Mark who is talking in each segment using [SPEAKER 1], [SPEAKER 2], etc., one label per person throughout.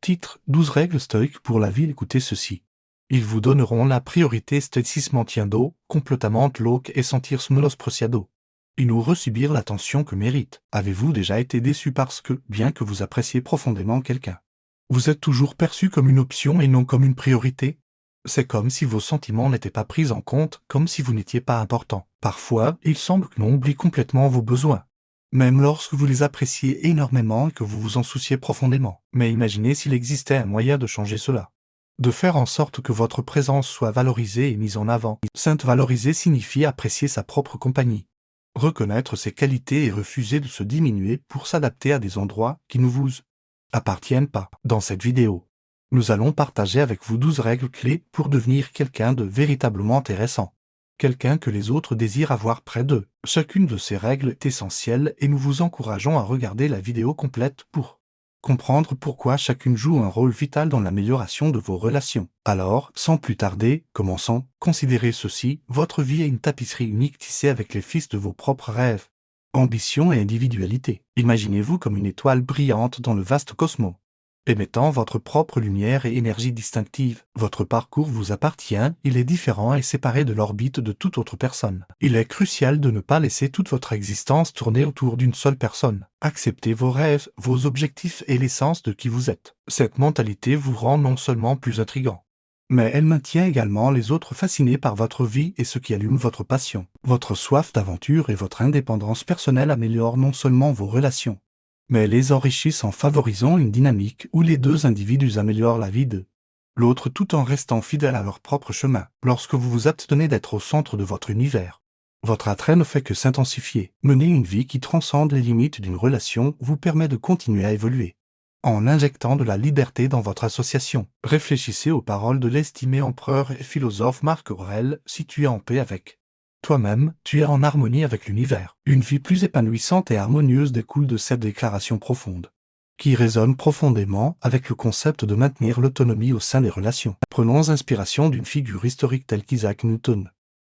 [SPEAKER 1] Titre 12 règles stoïques pour la vie. Écoutez ceci. Ils vous donneront la priorité stoïcisme entiendo, completament loc et sentir smolos prociado. Ils nous resubir l'attention que méritent. Avez-vous déjà été déçu parce que, bien que vous appréciez profondément quelqu'un, vous êtes toujours perçu comme une option et non comme une priorité? C'est comme si vos sentiments n'étaient pas pris en compte, comme si vous n'étiez pas important. Parfois, il semble que l'on oublie complètement vos besoins. Même lorsque vous les appréciez énormément et que vous vous en souciez profondément. Mais imaginez s'il existait un moyen de changer cela. De faire en sorte que votre présence soit valorisée et mise en avant. Sainte valoriser signifie apprécier sa propre compagnie. Reconnaître ses qualités et refuser de se diminuer pour s'adapter à des endroits qui ne vous appartiennent pas. Dans cette vidéo, nous allons partager avec vous 12 règles clés pour devenir quelqu'un de véritablement intéressant. Quelqu'un que les autres désirent avoir près d'eux. Chacune de ces règles est essentielle et nous vous encourageons à regarder la vidéo complète pour comprendre pourquoi chacune joue un rôle vital dans l'amélioration de vos relations. Alors, sans plus tarder, commençons. Considérez ceci, votre vie est une tapisserie unique tissée avec les fils de vos propres rêves, ambition et individualité. Imaginez-vous comme une étoile brillante dans le vaste cosmos, émettant votre propre lumière et énergie distinctive. Votre parcours vous appartient, il est différent et séparé de l'orbite de toute autre personne. Il est crucial de ne pas laisser toute votre existence tourner autour d'une seule personne. Acceptez vos rêves, vos objectifs et l'essence de qui vous êtes. Cette mentalité vous rend non seulement plus intrigant, mais elle maintient également les autres fascinés par votre vie et ce qui allume votre passion. Votre soif d'aventure et votre indépendance personnelle améliorent non seulement vos relations, mais les enrichissent en favorisant une dynamique où les deux individus améliorent la vie de l'autre tout en restant fidèles à leur propre chemin. Lorsque vous vous abstenez d'être au centre de votre univers, votre attrait ne fait que s'intensifier. Mener une vie qui transcende les limites d'une relation vous permet de continuer à évoluer. En injectant de la liberté dans votre association, réfléchissez aux paroles de l'estimé empereur et philosophe Marc Aurèle, si tu es en paix avec toi-même, tu es en harmonie avec l'univers. Une vie plus épanouissante et harmonieuse découle de cette déclaration profonde, qui résonne profondément avec le concept de maintenir l'autonomie au sein des relations. Prenons inspiration d'une figure historique telle qu'Isaac Newton,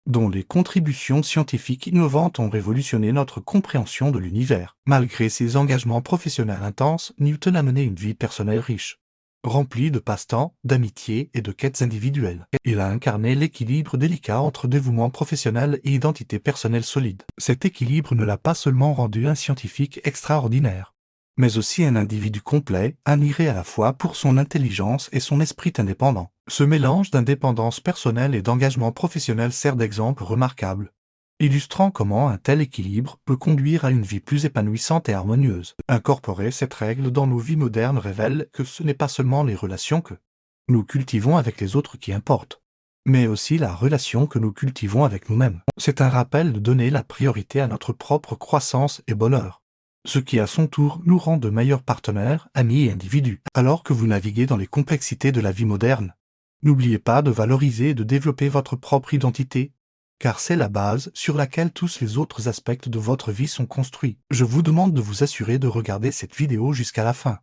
[SPEAKER 1] dont les contributions scientifiques innovantes ont révolutionné notre compréhension de l'univers. Malgré ses engagements professionnels intenses, Newton a mené une vie personnelle riche, rempli de passe-temps, d'amitié et de quêtes individuelles. Il a incarné l'équilibre délicat entre dévouement professionnel et identité personnelle solide. Cet équilibre ne l'a pas seulement rendu un scientifique extraordinaire, mais aussi un individu complet, admiré à la fois pour son intelligence et son esprit indépendant. Ce mélange d'indépendance personnelle et d'engagement professionnel sert d'exemple remarquable, illustrant comment un tel équilibre peut conduire à une vie plus épanouissante et harmonieuse. Incorporer cette règle dans nos vies modernes révèle que ce n'est pas seulement les relations que nous cultivons avec les autres qui importent, mais aussi la relation que nous cultivons avec nous-mêmes. C'est un rappel de donner la priorité à notre propre croissance et bonheur, ce qui à son tour nous rend de meilleurs partenaires, amis et individus. Alors que vous naviguez dans les complexités de la vie moderne, n'oubliez pas de valoriser et de développer votre propre identité, car c'est la base sur laquelle tous les autres aspects de votre vie sont construits. Je vous demande de vous assurer de regarder cette vidéo jusqu'à la fin,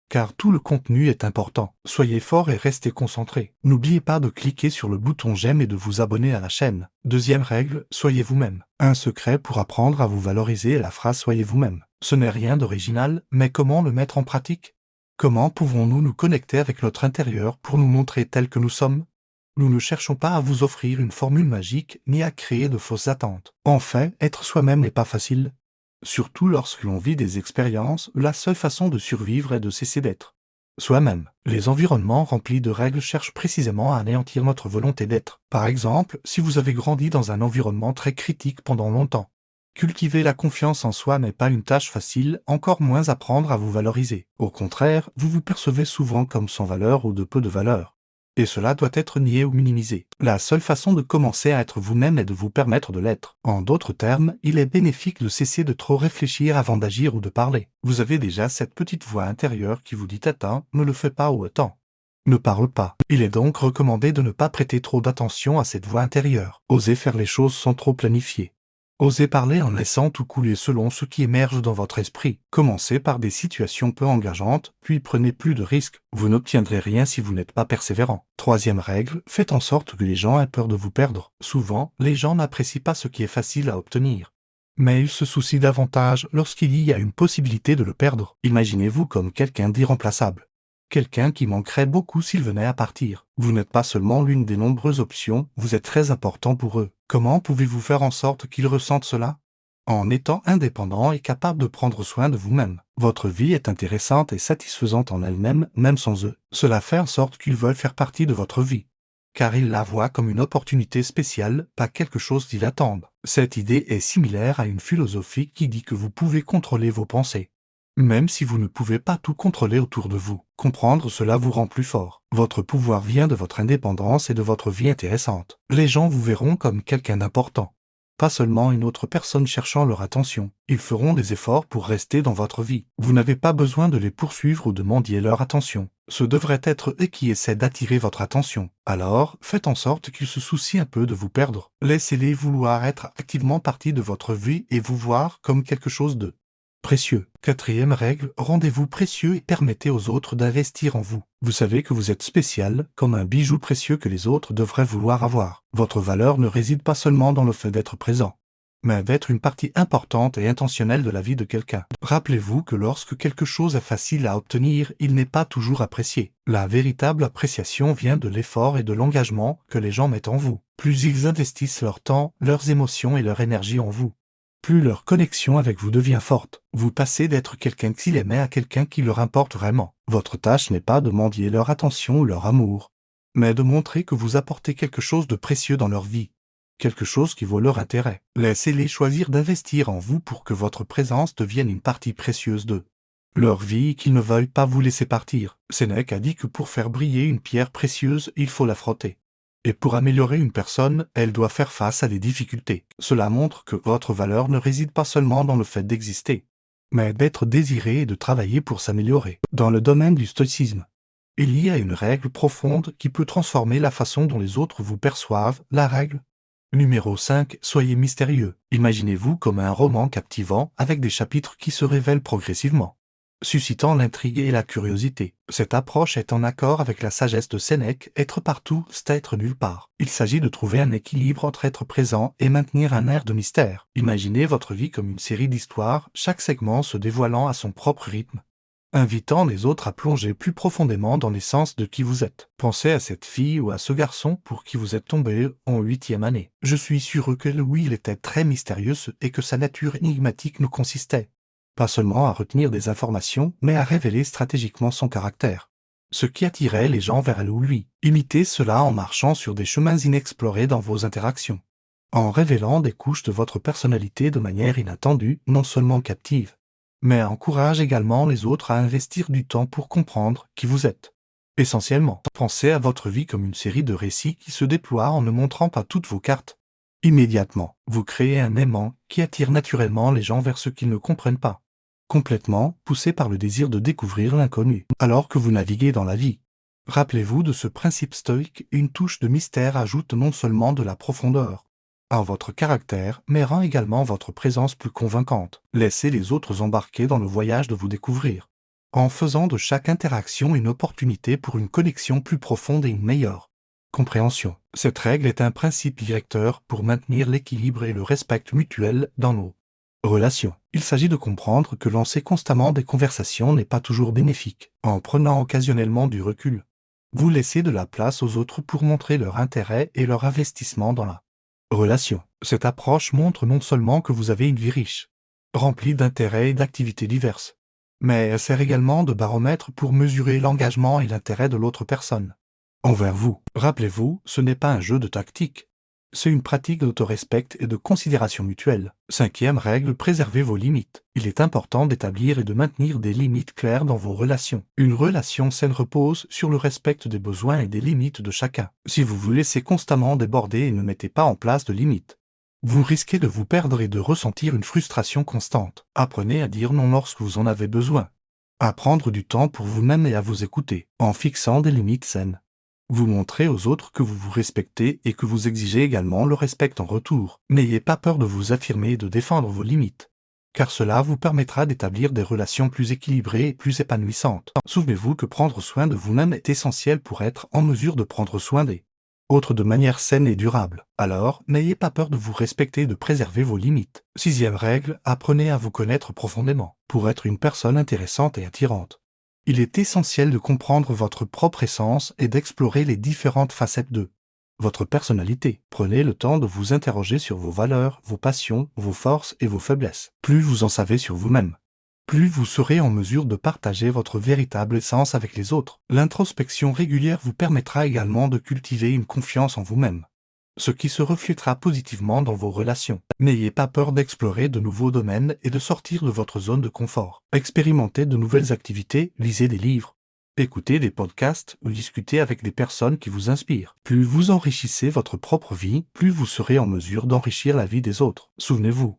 [SPEAKER 1] car tout le contenu est important. Soyez fort et restez concentrés. N'oubliez pas de cliquer sur le bouton j'aime et de vous abonner à la chaîne. Deuxième règle, soyez vous-même. Un secret pour apprendre à vous valoriser est la phrase soyez vous-même. Ce n'est rien d'original, mais comment le mettre en pratique? Comment pouvons-nous nous connecter avec notre intérieur pour nous montrer tels que nous sommes? Nous ne cherchons pas à vous offrir une formule magique ni à créer de fausses attentes. Enfin, être soi-même n'est pas facile. Surtout lorsque l'on vit des expériences, la seule façon de survivre est de cesser d'être soi-même. Les environnements remplis de règles cherchent précisément à anéantir notre volonté d'être. Par exemple, si vous avez grandi dans un environnement très critique pendant longtemps, cultiver la confiance en soi n'est pas une tâche facile, encore moins apprendre à vous valoriser. Au contraire, vous vous percevez souvent comme sans valeur ou de peu de valeur. Et cela doit être nié ou minimisé. La seule façon de commencer à être vous-même est de vous permettre de l'être. En d'autres termes, il est bénéfique de cesser de trop réfléchir avant d'agir ou de parler. Vous avez déjà cette petite voix intérieure qui vous dit « Attends, ne le fais pas ou attends, ne parle pas ». Il est donc recommandé de ne pas prêter trop d'attention à cette voix intérieure. Osez faire les choses sans trop planifier. Osez parler en laissant tout couler selon ce qui émerge dans votre esprit. Commencez par des situations peu engageantes, puis prenez plus de risques. Vous n'obtiendrez rien si vous n'êtes pas persévérant. Troisième règle, faites en sorte que les gens aient peur de vous perdre. Souvent, les gens n'apprécient pas ce qui est facile à obtenir, mais ils se soucient davantage lorsqu'il y a une possibilité de le perdre. Imaginez-vous comme quelqu'un d'irremplaçable, quelqu'un qui manquerait beaucoup s'il venait à partir. Vous n'êtes pas seulement l'une des nombreuses options, vous êtes très important pour eux. Comment pouvez-vous faire en sorte qu'ils ressentent cela? En étant indépendant et capable de prendre soin de vous-même. Votre vie est intéressante et satisfaisante en elle-même, même sans eux. Cela fait en sorte qu'ils veulent faire partie de votre vie. Car ils la voient comme une opportunité spéciale, pas quelque chose qu'ils attendent. Cette idée est similaire à une philosophie qui dit que vous pouvez contrôler vos pensées. Même si vous ne pouvez pas tout contrôler autour de vous, comprendre cela vous rend plus fort. Votre pouvoir vient de votre indépendance et de votre vie intéressante. Les gens vous verront comme quelqu'un d'important. Pas seulement une autre personne cherchant leur attention. Ils feront des efforts pour rester dans votre vie. Vous n'avez pas besoin de les poursuivre ou de mendier leur attention. Ce devrait être eux qui essaient d'attirer votre attention. Alors, faites en sorte qu'ils se soucient un peu de vous perdre. Laissez-les vouloir être activement partie de votre vie et vous voir comme quelque chose de précieux. Quatrième règle, rendez-vous précieux et permettez aux autres d'investir en vous. Vous savez que vous êtes spécial, comme un bijou précieux que les autres devraient vouloir avoir. Votre valeur ne réside pas seulement dans le fait d'être présent, mais d'être une partie importante et intentionnelle de la vie de quelqu'un. Rappelez-vous que lorsque quelque chose est facile à obtenir, il n'est pas toujours apprécié. La véritable appréciation vient de l'effort et de l'engagement que les gens mettent en vous. Plus ils investissent leur temps, leurs émotions et leur énergie en vous, plus leur connexion avec vous devient forte. Vous passez d'être quelqu'un qu'ils aimaient à quelqu'un qui leur importe vraiment. Votre tâche n'est pas de mendier leur attention ou leur amour, mais de montrer que vous apportez quelque chose de précieux dans leur vie, quelque chose qui vaut leur intérêt. Laissez-les choisir d'investir en vous pour que votre présence devienne une partie précieuse de leur vie et qu'ils ne veuillent pas vous laisser partir. Sénèque a dit que pour faire briller une pierre précieuse, il faut la frotter. Et pour améliorer une personne, elle doit faire face à des difficultés. Cela montre que votre valeur ne réside pas seulement dans le fait d'exister, mais d'être désiré et de travailler pour s'améliorer. Dans le domaine du stoïcisme, il y a une règle profonde qui peut transformer la façon dont les autres vous perçoivent, la règle numéro 5, soyez mystérieux. Imaginez-vous comme un roman captivant avec des chapitres qui se révèlent progressivement, suscitant l'intrigue et la curiosité. Cette approche est en accord avec la sagesse de Sénèque, être partout, c'est être nulle part. Il s'agit de trouver un équilibre entre être présent et maintenir un air de mystère. Imaginez votre vie comme une série d'histoires, chaque segment se dévoilant à son propre rythme, invitant les autres à plonger plus profondément dans l'essence de qui vous êtes. Pensez à cette fille ou à ce garçon pour qui vous êtes tombé en 8e année. Je suis sûr que lui, il était très mystérieux et que sa nature énigmatique ne consistait pas seulement à retenir des informations, mais à révéler stratégiquement son caractère, ce qui attirait les gens vers elle ou lui. Imitez cela en marchant sur des chemins inexplorés dans vos interactions, en révélant des couches de votre personnalité de manière inattendue, non seulement captive, mais encourage également les autres à investir du temps pour comprendre qui vous êtes. Essentiellement, pensez à votre vie comme une série de récits qui se déploient en ne montrant pas toutes vos cartes. Immédiatement, vous créez un aimant qui attire naturellement les gens vers ce qu'ils ne comprennent pas, complètement poussé par le désir de découvrir l'inconnu, alors que vous naviguez dans la vie. Rappelez-vous de ce principe stoïque, une touche de mystère ajoute non seulement de la profondeur à votre caractère, mais rend également votre présence plus convaincante. Laissez les autres embarquer dans le voyage de vous découvrir, en faisant de chaque interaction une opportunité pour une connexion plus profonde et une meilleure compréhension. Cette règle est un principe directeur pour maintenir l'équilibre et le respect mutuel dans nos relations. Il s'agit de comprendre que lancer constamment des conversations n'est pas toujours bénéfique. En prenant occasionnellement du recul, vous laissez de la place aux autres pour montrer leur intérêt et leur investissement dans la relation. Cette approche montre non seulement que vous avez une vie riche, remplie d'intérêts et d'activités diverses, mais elle sert également de baromètre pour mesurer l'engagement et l'intérêt de l'autre personne envers vous. Rappelez-vous, ce n'est pas un jeu de tactique, c'est une pratique d'autorespect et de considération mutuelle. 5e règle, préservez vos limites. Il est important d'établir et de maintenir des limites claires dans vos relations. Une relation saine repose sur le respect des besoins et des limites de chacun. Si vous vous laissez constamment déborder et ne mettez pas en place de limites, vous risquez de vous perdre et de ressentir une frustration constante. Apprenez à dire non lorsque vous en avez besoin, à prendre du temps pour vous-même et à vous écouter, en fixant des limites saines. Vous montrez aux autres que vous vous respectez et que vous exigez également le respect en retour. N'ayez pas peur de vous affirmer et de défendre vos limites, car cela vous permettra d'établir des relations plus équilibrées et plus épanouissantes. Souvenez-vous que prendre soin de vous-même est essentiel pour être en mesure de prendre soin des autres de manière saine et durable. Alors, n'ayez pas peur de vous respecter et de préserver vos limites. 6e règle, apprenez à vous connaître profondément pour être une personne intéressante et attirante. Il est essentiel de comprendre votre propre essence et d'explorer les différentes facettes de votre personnalité. Prenez le temps de vous interroger sur vos valeurs, vos passions, vos forces et vos faiblesses. Plus vous en savez sur vous-même, plus vous serez en mesure de partager votre véritable essence avec les autres. L'introspection régulière vous permettra également de cultiver une confiance en vous-même, ce qui se reflétera positivement dans vos relations. N'ayez pas peur d'explorer de nouveaux domaines et de sortir de votre zone de confort. Expérimentez de nouvelles activités, lisez des livres, écoutez des podcasts ou discutez avec des personnes qui vous inspirent. Plus vous enrichissez votre propre vie, plus vous serez en mesure d'enrichir la vie des autres. Souvenez-vous,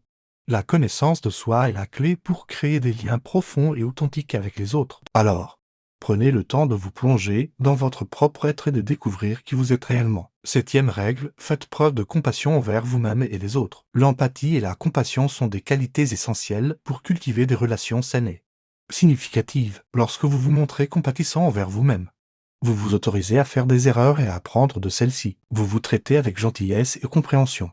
[SPEAKER 1] la connaissance de soi est la clé pour créer des liens profonds et authentiques avec les autres. Alors, prenez le temps de vous plonger dans votre propre être et de découvrir qui vous êtes réellement. 7e règle, faites preuve de compassion envers vous-même et les autres. L'empathie et la compassion sont des qualités essentielles pour cultiver des relations saines et significatives. Lorsque vous vous montrez compatissant envers vous-même, vous vous autorisez à faire des erreurs et à apprendre de celles-ci. Vous vous traitez avec gentillesse et compréhension,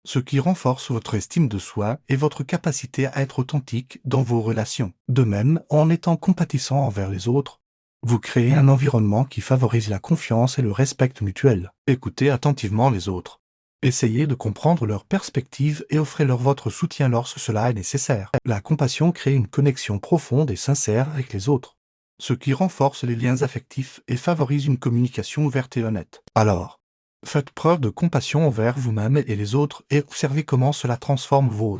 [SPEAKER 1] ce qui renforce votre estime de soi et votre capacité à être authentique dans vos relations. De même, en étant compatissant envers les autres, vous créez un environnement qui favorise la confiance et le respect mutuel. Écoutez attentivement les autres. Essayez de comprendre leurs perspectives et offrez-leur votre soutien lorsque cela est nécessaire. La compassion crée une connexion profonde et sincère avec les autres, ce qui renforce les liens affectifs et favorise une communication ouverte et honnête. Alors, faites preuve de compassion envers vous-même et les autres et observez comment cela transforme vos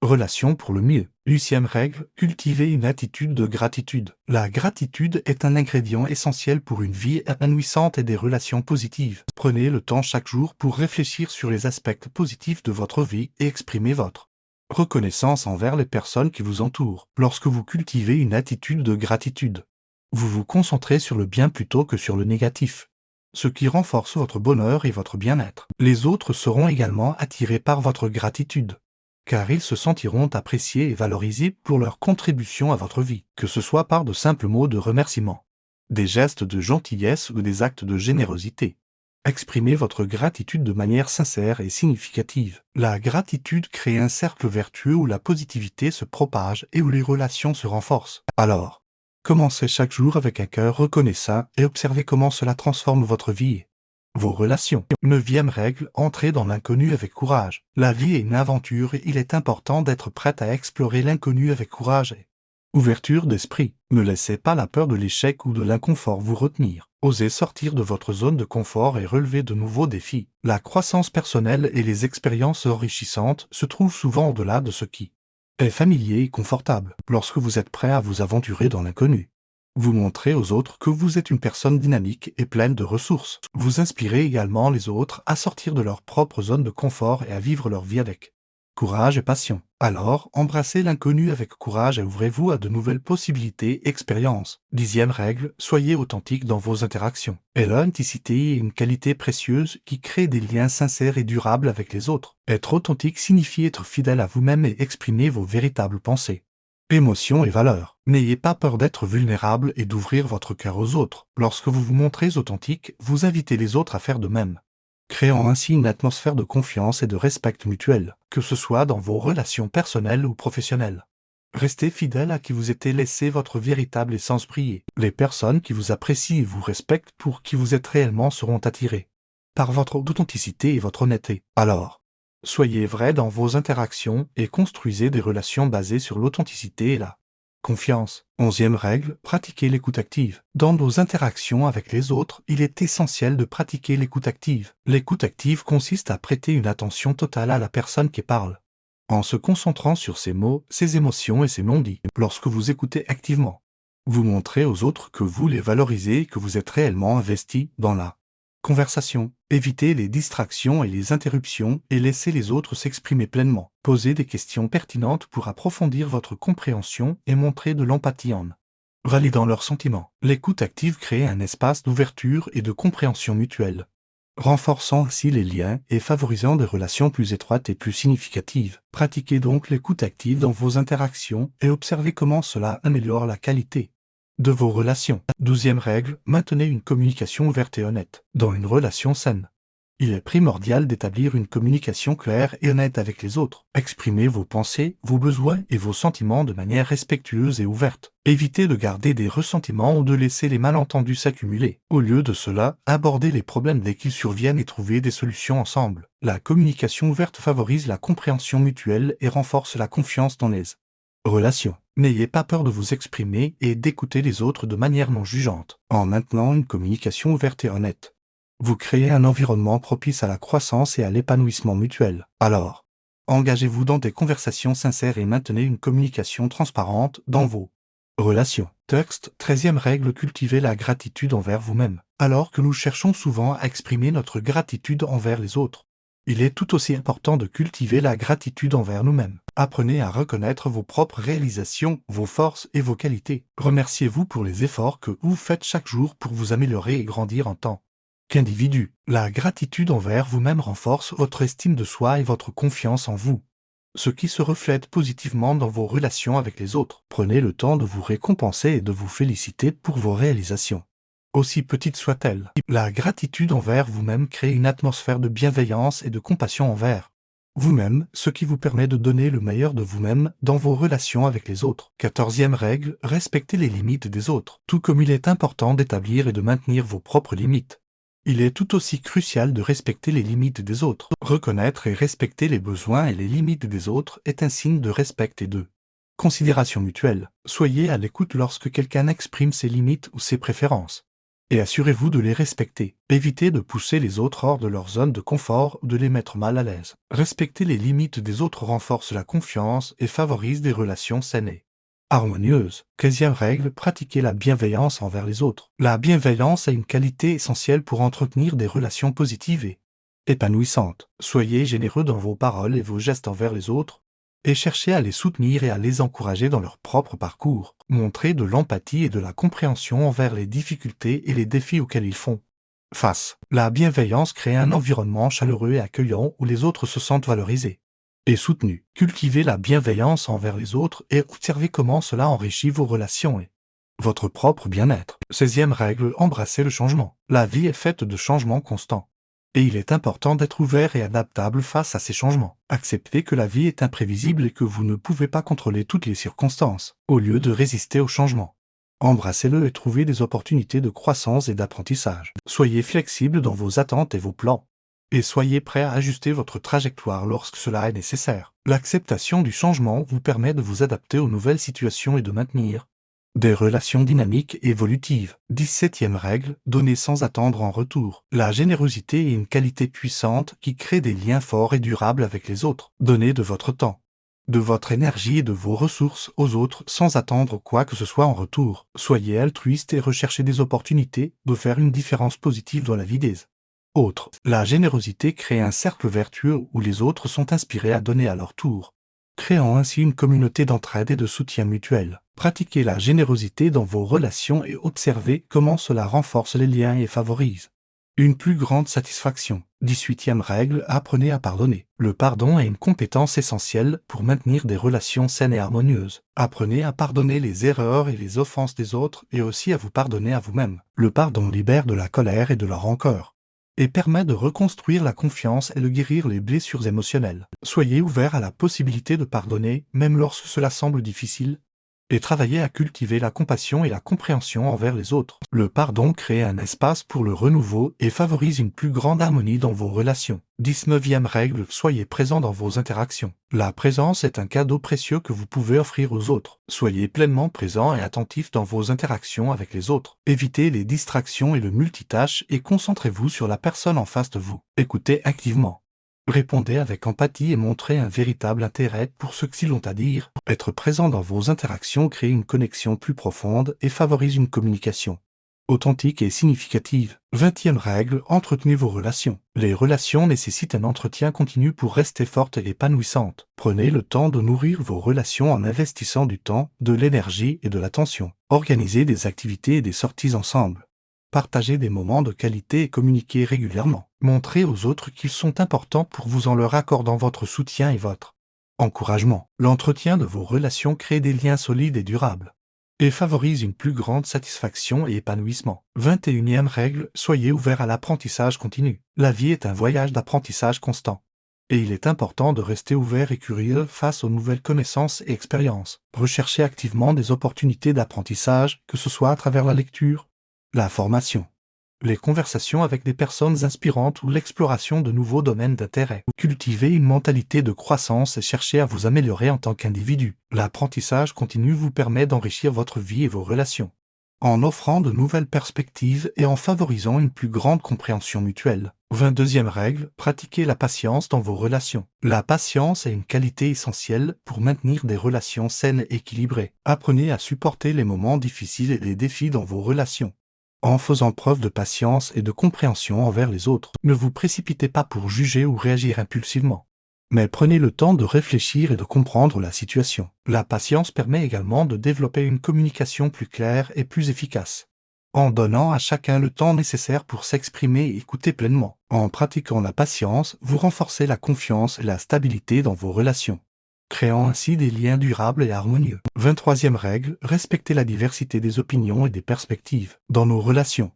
[SPEAKER 1] relations pour le mieux. 8e règle, cultivez une attitude de gratitude. La gratitude est un ingrédient essentiel pour une vie épanouissante et des relations positives. Prenez le temps chaque jour pour réfléchir sur les aspects positifs de votre vie et exprimer votre reconnaissance envers les personnes qui vous entourent. Lorsque vous cultivez une attitude de gratitude, vous vous concentrez sur le bien plutôt que sur le négatif, ce qui renforce votre bonheur et votre bien-être. Les autres seront également attirés par votre gratitude, car ils se sentiront appréciés et valorisés pour leur contribution à votre vie, que ce soit par de simples mots de remerciement, des gestes de gentillesse ou des actes de générosité. Exprimez votre gratitude de manière sincère et significative. La gratitude crée un cercle vertueux où la positivité se propage et où les relations se renforcent. Alors, commencez chaque jour avec un cœur reconnaissant et observez comment cela transforme votre vie et vos relations. 9e règle, entrez dans l'inconnu avec courage. La vie est une aventure et il est important d'être prête à explorer l'inconnu avec courage et ouverture d'esprit. Ne laissez pas la peur de l'échec ou de l'inconfort vous retenir. Osez sortir de votre zone de confort et relever de nouveaux défis. La croissance personnelle et les expériences enrichissantes se trouvent souvent au-delà de ce qui est familier et confortable. Lorsque vous êtes prêt à vous aventurer dans l'inconnu, vous montrez aux autres que vous êtes une personne dynamique et pleine de ressources. Vous inspirez également les autres à sortir de leur propre zone de confort et à vivre leur vie avec courage et passion. Alors, embrassez l'inconnu avec courage et ouvrez-vous à de nouvelles possibilités et expériences. 10e règle, soyez authentique dans vos interactions. Et l'authenticité est une qualité précieuse qui crée des liens sincères et durables avec les autres. Être authentique signifie être fidèle à vous-même et exprimer vos véritables pensées, émotions et valeurs. N'ayez pas peur d'être vulnérable et d'ouvrir votre cœur aux autres. Lorsque vous vous montrez authentique, vous invitez les autres à faire de même, créant ainsi une atmosphère de confiance et de respect mutuel, que ce soit dans vos relations personnelles ou professionnelles. Restez fidèle à qui vous êtes et laissez votre véritable essence briller. Les personnes qui vous apprécient et vous respectent pour qui vous êtes réellement seront attirées par votre authenticité et votre honnêteté. Alors, soyez vrai dans vos interactions et construisez des relations basées sur l'authenticité et la confiance. 11e règle, pratiquez l'écoute active. Dans nos interactions avec les autres, il est essentiel de pratiquer l'écoute active. L'écoute active consiste à prêter une attention totale à la personne qui parle, en se concentrant sur ses mots, ses émotions et ses non-dits. Lorsque vous écoutez activement, vous montrez aux autres que vous les valorisez et que vous êtes réellement investi dans la conversation. Évitez les distractions et les interruptions et laissez les autres s'exprimer pleinement. Posez des questions pertinentes pour approfondir votre compréhension et montrer de l'empathie en validant leurs sentiments. L'écoute active crée un espace d'ouverture et de compréhension mutuelle, renforçant ainsi les liens et favorisant des relations plus étroites et plus significatives. Pratiquez donc l'écoute active dans vos interactions et observez comment cela améliore la qualité de vos relations. 12e règle, maintenez une communication ouverte et honnête. Dans une relation saine, Il est primordial d'établir une communication claire et honnête avec les autres. Exprimez vos pensées, vos besoins et vos sentiments de manière respectueuse et ouverte. Évitez de garder des ressentiments ou de laisser les malentendus s'accumuler. Au lieu de cela, abordez les problèmes dès qu'ils surviennent et trouvez des solutions ensemble. La communication ouverte favorise la compréhension mutuelle et renforce la confiance dans les relations. N'ayez pas peur de vous exprimer et d'écouter les autres de manière non jugeante. En maintenant une communication ouverte et honnête, vous créez un environnement propice à la croissance et à l'épanouissement mutuel. Alors, engagez-vous dans des conversations sincères et maintenez une communication transparente dans vos relations. Texte, 13e règle, cultivez la gratitude envers vous-même. Alors que nous cherchons souvent à exprimer notre gratitude envers les autres, il est tout aussi important de cultiver la gratitude envers nous-mêmes. Apprenez à reconnaître vos propres réalisations, vos forces et vos qualités. Remerciez-vous pour les efforts que vous faites chaque jour pour vous améliorer et grandir en tant qu'individu. La gratitude envers vous-même renforce votre estime de soi et votre confiance en vous, ce qui se reflète positivement dans vos relations avec les autres. Prenez le temps de vous récompenser et de vous féliciter pour vos réalisations, aussi petites soient-elles. La gratitude envers vous-même crée une atmosphère de bienveillance et de compassion envers vous-même, ce qui vous permet de donner le meilleur de vous-même dans vos relations avec les autres. 14e règle, respectez les limites des autres. Tout comme il est important d'établir et de maintenir vos propres limites, il est tout aussi crucial de respecter les limites des autres. Reconnaître et respecter les besoins et les limites des autres est un signe de respect et de considération mutuelle. Soyez à l'écoute lorsque quelqu'un exprime ses limites ou ses préférences, et assurez-vous de les respecter. Évitez de pousser les autres hors de leur zone de confort ou de les mettre mal à l'aise. Respecter les limites des autres renforce la confiance et favorise des relations saines et harmonieuse. 15e règle, pratiquez la bienveillance envers les autres. La bienveillance est une qualité essentielle pour entretenir des relations positives et épanouissantes. Soyez généreux dans vos paroles et vos gestes envers les autres, et cherchez à les soutenir et à les encourager dans leur propre parcours. Montrez de l'empathie et de la compréhension envers les difficultés et les défis auxquels ils font face. La bienveillance crée un environnement chaleureux et accueillant où les autres se sentent valorisés et soutenu. Cultivez la bienveillance envers les autres et observez comment cela enrichit vos relations et votre propre bien-être. 16e règle, embrassez le changement. La vie est faite de changements constants, et il est important d'être ouvert et adaptable face à ces changements. Acceptez que la vie est imprévisible et que vous ne pouvez pas contrôler toutes les circonstances. Au lieu de résister au changement, embrassez-le et trouvez des opportunités de croissance et d'apprentissage. Soyez flexible dans vos attentes et vos plans, et soyez prêt à ajuster votre trajectoire lorsque cela est nécessaire. L'acceptation du changement vous permet de vous adapter aux nouvelles situations et de maintenir des relations dynamiques et évolutives. 17e règle, donnez sans attendre en retour. La générosité est une qualité puissante qui crée des liens forts et durables avec les autres. Donnez de votre temps, de votre énergie et de vos ressources aux autres sans attendre quoi que ce soit en retour. Soyez altruiste et recherchez des opportunités de faire une différence positive dans la vie des autres. La générosité crée un cercle vertueux où les autres sont inspirés à donner à leur tour, créant ainsi une communauté d'entraide et de soutien mutuel. Pratiquez la générosité dans vos relations et observez comment cela renforce les liens et favorise une plus grande satisfaction. 18e règle, apprenez à pardonner. Le pardon est une compétence essentielle pour maintenir des relations saines et harmonieuses. Apprenez à pardonner les erreurs et les offenses des autres et aussi à vous pardonner à vous-même. Le pardon libère de la colère et de la rancœur, et permet de reconstruire la confiance et de guérir les blessures émotionnelles. Soyez ouvert à la possibilité de pardonner, même lorsque cela semble difficile, et travaillez à cultiver la compassion et la compréhension envers les autres. Le pardon crée un espace pour le renouveau et favorise une plus grande harmonie dans vos relations. 19e règle, soyez présent dans vos interactions. La présence est un cadeau précieux que vous pouvez offrir aux autres. Soyez pleinement présent et attentif dans vos interactions avec les autres. Évitez les distractions et le multitâche et concentrez-vous sur la personne en face de vous. Écoutez activement. Répondez avec empathie et montrez un véritable intérêt pour ce qu'ils ont à dire. Être présent dans vos interactions crée une connexion plus profonde et favorise une communication authentique et significative. 20e règle, entretenez vos relations. Les relations nécessitent un entretien continu pour rester fortes et épanouissantes. Prenez le temps de nourrir vos relations en investissant du temps, de l'énergie et de l'attention. Organisez des activités et des sorties ensemble. Partagez des moments de qualité et communiquez régulièrement. Montrez aux autres qu'ils sont importants pour vous en leur accordant votre soutien et votre encouragement. L'entretien de vos relations crée des liens solides et durables, et favorise une plus grande satisfaction et épanouissement. 21e règle, soyez ouvert à l'apprentissage continu. La vie est un voyage d'apprentissage constant. Et il est important de rester ouvert et curieux face aux nouvelles connaissances et expériences. Recherchez activement des opportunités d'apprentissage, que ce soit à travers la lecture, la formation, les conversations avec des personnes inspirantes ou l'exploration de nouveaux domaines d'intérêt. Cultivez une mentalité de croissance et cherchez à vous améliorer en tant qu'individu. L'apprentissage continu vous permet d'enrichir votre vie et vos relations, en offrant de nouvelles perspectives et en favorisant une plus grande compréhension mutuelle. 22e règle, pratiquez la patience dans vos relations. La patience est une qualité essentielle pour maintenir des relations saines et équilibrées. Apprenez à supporter les moments difficiles et les défis dans vos relations, en faisant preuve de patience et de compréhension envers les autres. Ne vous précipitez pas pour juger ou réagir impulsivement, mais prenez le temps de réfléchir et de comprendre la situation. La patience permet également de développer une communication plus claire et plus efficace, en donnant à chacun le temps nécessaire pour s'exprimer et écouter pleinement. En pratiquant la patience, vous renforcez la confiance et la stabilité dans vos relations, créant ainsi des liens durables et harmonieux. 23e règle, respectez la diversité des opinions et des perspectives. Dans nos relations,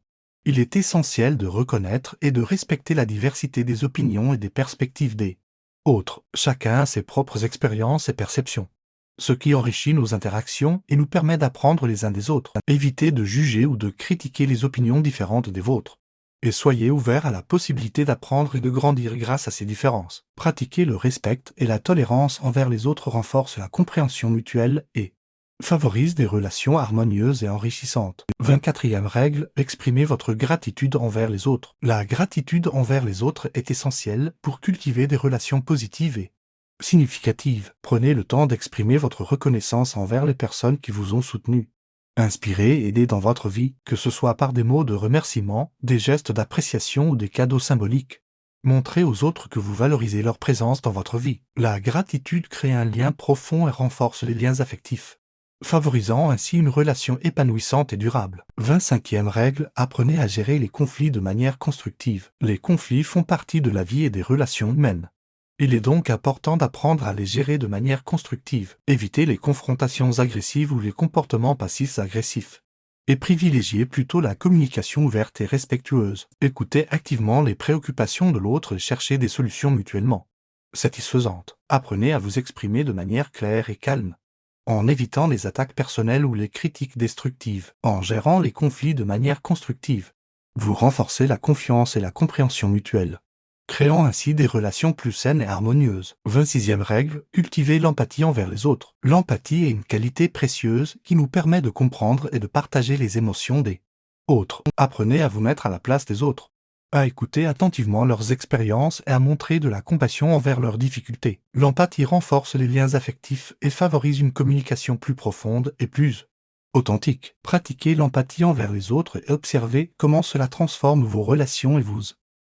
[SPEAKER 1] il est essentiel de reconnaître et de respecter la diversité des opinions et des perspectives des autres. Chacun a ses propres expériences et perceptions, ce qui enrichit nos interactions et nous permet d'apprendre les uns des autres. Évitez de juger ou de critiquer les opinions différentes des vôtres, et soyez ouverts à la possibilité d'apprendre et de grandir grâce à ces différences. Pratiquer le respect et la tolérance envers les autres renforce la compréhension mutuelle et favorise des relations harmonieuses et enrichissantes. 24e règle, exprimez votre gratitude envers les autres. La gratitude envers les autres est essentielle pour cultiver des relations positives et significatives. Prenez le temps d'exprimer votre reconnaissance envers les personnes qui vous ont soutenu, inspiré et aidé dans votre vie, que ce soit par des mots de remerciement, des gestes d'appréciation ou des cadeaux symboliques. Montrez aux autres que vous valorisez leur présence dans votre vie. La gratitude crée un lien profond et renforce les liens affectifs, favorisant ainsi une relation épanouissante et durable. 25e règle, apprenez à gérer les conflits de manière constructive. Les conflits font partie de la vie et des relations humaines. Il est donc important d'apprendre à les gérer de manière constructive. Évitez les confrontations agressives ou les comportements passifs-agressifs, et privilégiez plutôt la communication ouverte et respectueuse. Écoutez activement les préoccupations de l'autre et cherchez des solutions mutuellement satisfaisantes. Apprenez à vous exprimer de manière claire et calme, en évitant les attaques personnelles ou les critiques destructives. En gérant les conflits de manière constructive, vous renforcez la confiance et la compréhension mutuelle, créant ainsi des relations plus saines et harmonieuses. 26e règle, cultivez l'empathie envers les autres. L'empathie est une qualité précieuse qui nous permet de comprendre et de partager les émotions des autres. Apprenez à vous mettre à la place des autres, à écouter attentivement leurs expériences et à montrer de la compassion envers leurs difficultés. L'empathie renforce les liens affectifs et favorise une communication plus profonde et plus authentique. Pratiquez l'empathie envers les autres et observez comment cela transforme vos relations et vous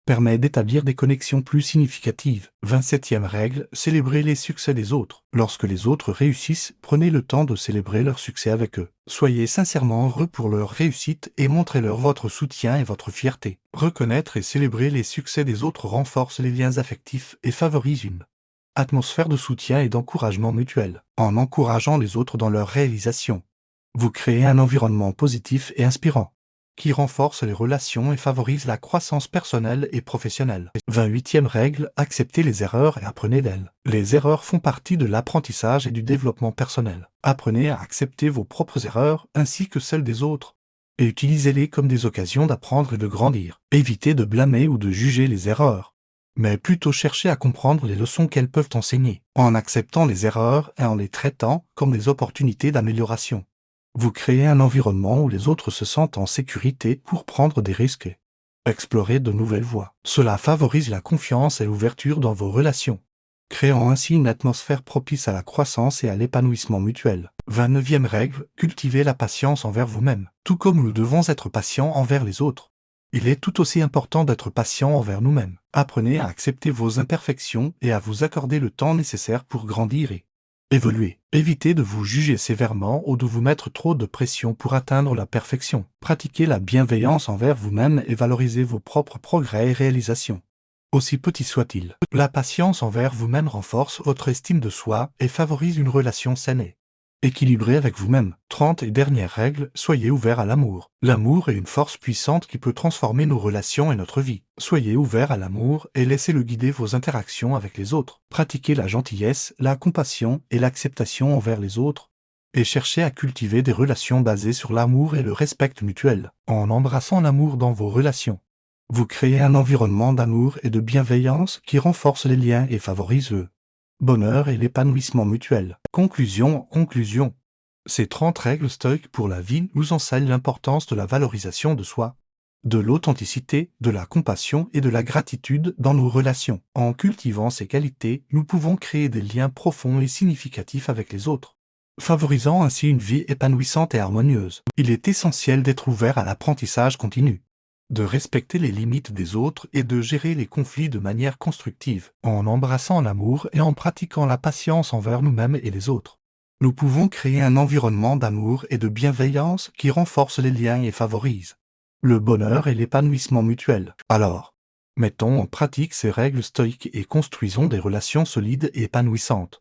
[SPEAKER 1] permet d'établir des connexions plus significatives. 27e règle, célébrez les succès des autres. Lorsque les autres réussissent, prenez le temps de célébrer leur succès avec eux. Soyez sincèrement heureux pour leur réussite et montrez-leur votre soutien et votre fierté. Reconnaître et célébrer les succès des autres renforce les liens affectifs et favorise une atmosphère de soutien et d'encouragement mutuel. En encourageant les autres dans leurs réalisations, vous créez un environnement positif et inspirant, qui renforce les relations et favorise la croissance personnelle et professionnelle. 28e règle, acceptez les erreurs et apprenez d'elles. Les erreurs font partie de l'apprentissage et du développement personnel. Apprenez à accepter vos propres erreurs ainsi que celles des autres, et utilisez-les comme des occasions d'apprendre et de grandir. Évitez de blâmer ou de juger les erreurs, mais plutôt cherchez à comprendre les leçons qu'elles peuvent enseigner. En acceptant les erreurs et en les traitant comme des opportunités d'amélioration, vous créez un environnement où les autres se sentent en sécurité pour prendre des risques et explorer de nouvelles voies. Cela favorise la confiance et l'ouverture dans vos relations, créant ainsi une atmosphère propice à la croissance et à l'épanouissement mutuel. 29e règle, cultivez la patience envers vous-même. Tout comme nous devons être patients envers les autres, il est tout aussi important d'être patient envers nous-mêmes. Apprenez à accepter vos imperfections et à vous accorder le temps nécessaire pour grandir et évoluer. Évitez de vous juger sévèrement ou de vous mettre trop de pression pour atteindre la perfection. Pratiquez la bienveillance envers vous-même et valorisez vos propres progrès et réalisations, aussi petits soient-ils. La patience envers vous-même renforce votre estime de soi et favorise une relation saine et Équilibré avec vous-même. 30 et dernière règle, soyez ouvert à l'amour. L'amour est une force puissante qui peut transformer nos relations et notre vie. Soyez ouvert à l'amour et laissez-le guider vos interactions avec les autres. Pratiquez la gentillesse, la compassion et l'acceptation envers les autres. Et cherchez à cultiver des relations basées sur l'amour et le respect mutuel. En embrassant l'amour dans vos relations, vous créez un environnement d'amour et de bienveillance qui renforce les liens et favorise le bonheur et l'épanouissement mutuel. Conclusion. Ces 30 règles stoïques pour la vie nous enseignent l'importance de la valorisation de soi, de l'authenticité, de la compassion et de la gratitude dans nos relations. En cultivant ces qualités, nous pouvons créer des liens profonds et significatifs avec les autres, favorisant ainsi une vie épanouissante et harmonieuse. Il est essentiel d'être ouvert à l'apprentissage continu, de respecter les limites des autres et de gérer les conflits de manière constructive, en embrassant l'amour et en pratiquant la patience envers nous-mêmes et les autres. Nous pouvons créer un environnement d'amour et de bienveillance qui renforce les liens et favorise le bonheur et l'épanouissement mutuel. Alors, mettons en pratique ces règles stoïques et construisons des relations solides et épanouissantes.